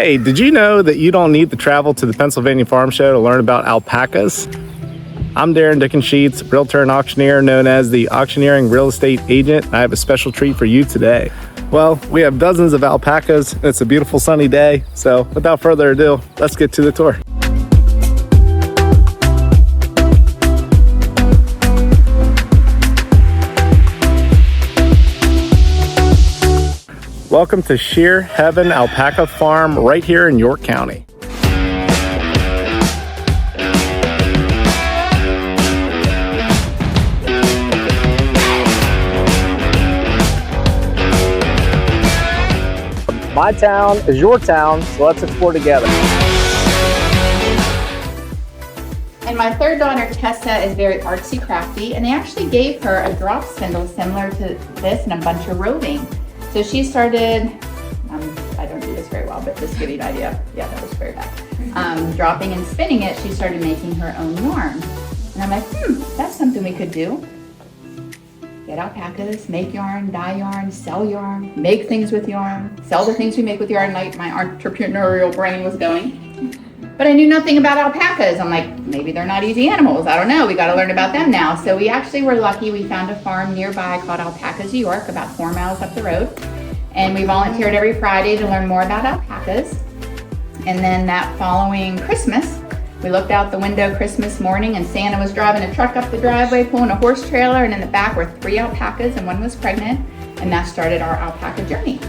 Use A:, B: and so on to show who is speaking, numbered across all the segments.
A: Hey, did you know that you don't need to travel to the Pennsylvania Farm Show to learn about alpacas? I'm Darren Dickensheets, realtor and auctioneer known as the Auctioneering Real Estate Agent. I have a special treat for you today. Well, we have dozens of alpacas. It's a beautiful sunny day. So without further ado, let's get to the tour. Welcome to Shear Heaven Alpaca Farm right here in York County. My town is your town, so let's explore together.
B: And my third daughter, Tessa, is very artsy crafty, and they actually gave her a drop spindle similar to this and a bunch of roving. So she started, I don't do this very well, but just to give you an idea. Yeah, that was very bad. Dropping and spinning it, she started making her own yarn. And I'm like, that's something we could do. Get alpacas, make yarn, dye yarn, sell yarn, make things with yarn, sell the things we make with yarn, like my entrepreneurial brain was going. But I knew nothing about alpacas. I'm like, maybe they're not easy animals. I don't know. We got to learn about them now. So we actually were lucky. We found a farm nearby called Alpacas, New York, about 4 miles up the road. And we volunteered every Friday to learn more about alpacas. And then that following Christmas, we looked out the window Christmas morning and Santa was driving a truck up the driveway, pulling a horse trailer, and in the back were 3 alpacas and one was pregnant. And that started our alpaca journey.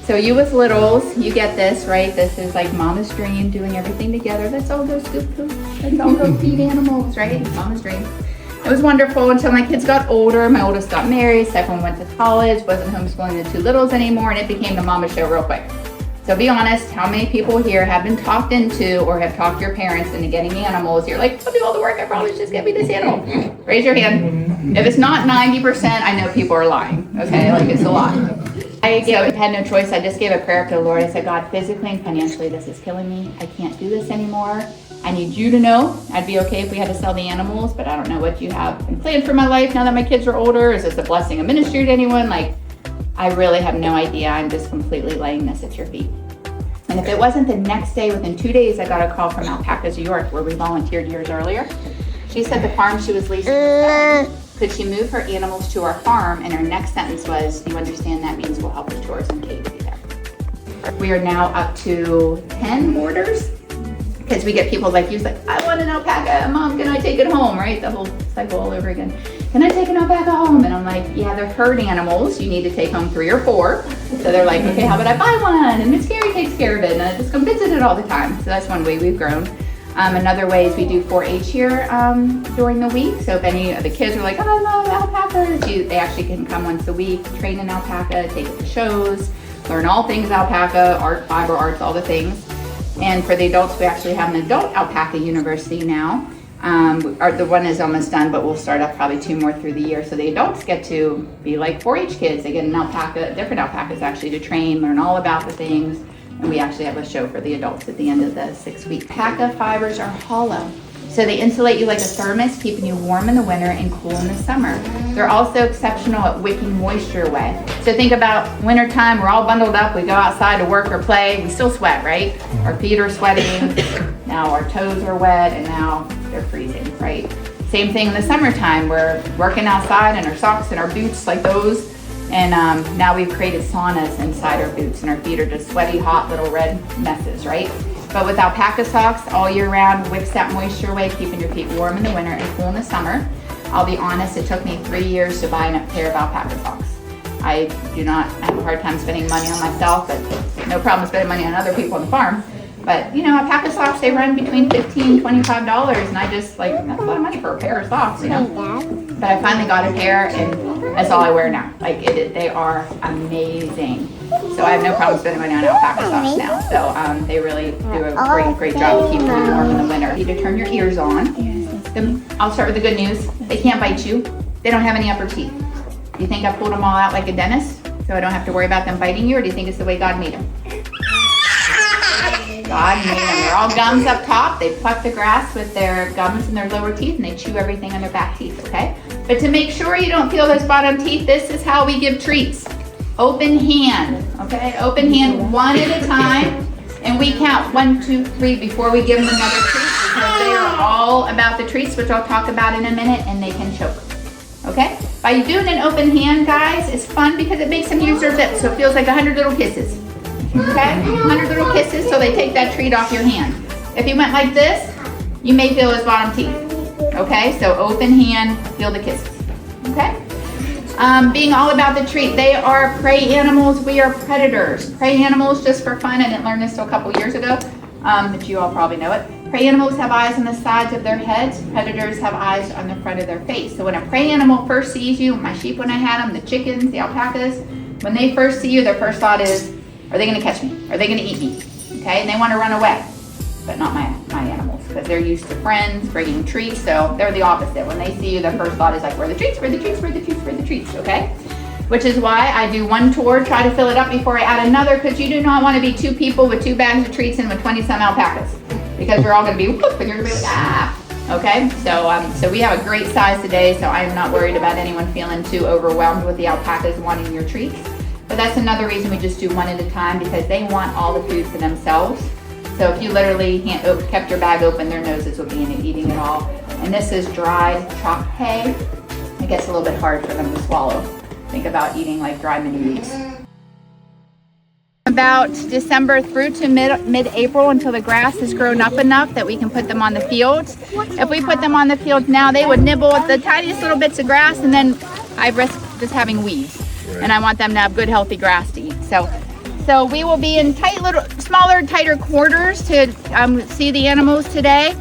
B: So you as littles, you get this, right? This is like mama's dream, doing everything together. Let's all go scoop poop. Let's all go feed animals, right? It's mama's dream. It was wonderful until my kids got older. My oldest got married, second one went to college, wasn't homeschooling the 2 littles anymore, and it became the mama show real quick. So be honest, how many people here have been talked into or have talked your parents into getting animals? You're like, I'll do all the work, I probably just get me this animal. Raise your hand. If it's not 90%, I know people are lying, okay? Like it's a lot. I had no choice. I just gave a prayer to the Lord. I said, God, physically and financially, this is killing me. I can't do this anymore. I need you to know I'd be okay if we had to sell the animals, but I don't know what you have planned for my life now that my kids are older. Is this a blessing of ministry to anyone? Like, I really have no idea. I'm just completely laying this at your feet. And if it wasn't the next day, within 2 days, I got a call from Alpacas, New York, where we volunteered years earlier. She said the farm she was leasing, could she move her animals to our farm? And her next sentence was, you understand that means we'll help with tourism pay to be there. We are now up to 10 boarders, because we get people like you, like, I want an alpaca, Mom, can I take it home, right? The whole cycle all over again. Can I take an alpaca home? And I'm like, yeah, they're herd animals. You need to take home 3 or 4. So they're like, okay, how about I buy one? And Miss Carrie takes care of it, and I just come visit it all the time. So that's one way we've grown. Another way is we do 4-H here during the week. So if any of the kids are like, oh, I love alpacas, they actually can come once a week, train an alpaca, take it to shows, learn all things alpaca, art, fiber arts, all the things. And for the adults, we actually have an adult alpaca university now. The one is almost done, but we'll start up probably 2 more through the year. So the adults get to be like 4-H kids. They get an alpaca, different alpacas actually, to train, learn all about the things. And we actually have a show for the adults at the end of the 6 week. Alpaca fibers are hollow. So they insulate you like a thermos, keeping you warm in the winter and cool in the summer. They're also exceptional at wicking moisture away. So think about wintertime, we're all bundled up, we go outside to work or play, we still sweat, right? Our feet are sweating, now our toes are wet, and now they're freezing, right? Same thing in the summertime, we're working outside in our socks and our boots like those, and now we've created saunas inside our boots, and our feet are just sweaty, hot little red messes, right? But with alpaca socks, all year round, wicks that moisture away, keeping your feet warm in the winter and cool in the summer. I'll be honest, it took me 3 years to buy a pair of alpaca socks. I do not have a hard time spending money on myself, but no problem spending money on other people on the farm. But you know, alpaca socks, they run between $15, $25, and I just like, that's a lot of money for a pair of socks, you know? But I finally got a pair, and that's all I wear now. Like, they are amazing. So I have no problem spending money on alpaca socks now. So they really do a great job of keeping you warm in the winter. You need to turn your ears on. I'll start with the good news. They can't bite you. They don't have any upper teeth. Do you think I pulled them all out like a dentist, so I don't have to worry about them biting you, or do you think it's the way God made them? God made them. They're all gums up top. They pluck the grass with their gums in their lower teeth, and they chew everything on their back teeth, okay? But to make sure you don't feel those bottom teeth, this is how we give treats. Open hand, okay? Open hand, one at a time. And we count 1, 2, 3 before we give them another treat, because they are all about the treats, which I'll talk about in a minute, and they can choke. Okay? By doing an open hand, guys, it's fun because it makes them use their lips, so it feels like 100 little kisses. Okay? 100 little kisses, so they take that treat off your hand. If you went like this, you may feel his bottom teeth. Okay? So open hand, feel the kisses. Okay? Being all about the treat. They are prey animals. We are predators. Prey animals, just for fun, I didn't learn this till a couple years ago, but you all probably know it. Prey animals have eyes on the sides of their heads. Predators have eyes on the front of their face. So when a prey animal first sees you, my sheep when I had them, the chickens, the alpacas, when they first see you, their first thought is, are they going to catch me? Are they going to eat me? Okay, and they want to run away, but not my animals, because they're used to friends, bringing treats, so they're the opposite. When they see you, their first thought is like, where are the treats, where are the treats, where are the treats, where are the treats, okay? Which is why I do one tour, try to fill it up before I add another, because you do not want to be 2 people with 2 bags of treats and with 20-some alpacas, because you're all going to be whoop, and you're going to be like, ah, okay? So we have a great size today, so I am not worried about anyone feeling too overwhelmed with the alpacas wanting your treats. But that's another reason we just do one at a time, because they want all the food for themselves. So if you literally kept your bag open, their noses would be in it eating it all. And this is dried chopped hay. It gets a little bit hard for them to swallow. Think about eating like dry mini wheats. About December through to mid-April, until the grass has grown up enough that we can put them on the fields. If we put them on the fields now, they would nibble at the tiniest little bits of grass, and then I risk just having weeds. Right. And I want them to have good, healthy grass to eat. So we will be in smaller, tighter quarters to see the animals today.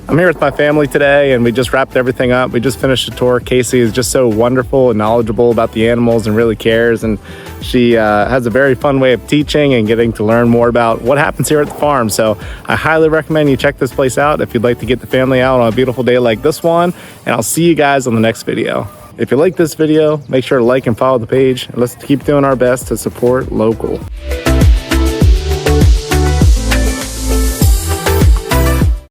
A: I'm here with my family today, and we just wrapped everything up. We just finished the tour. Casey is just so wonderful and knowledgeable about the animals and really cares, and she has a very fun way of teaching and getting to learn more about what happens here at the farm. So I highly recommend you check this place out if you'd like to get the family out on a beautiful day like this one, and I'll see you guys on the next video. If you like this video, make sure to like and follow the page, and let's keep doing our best to support local.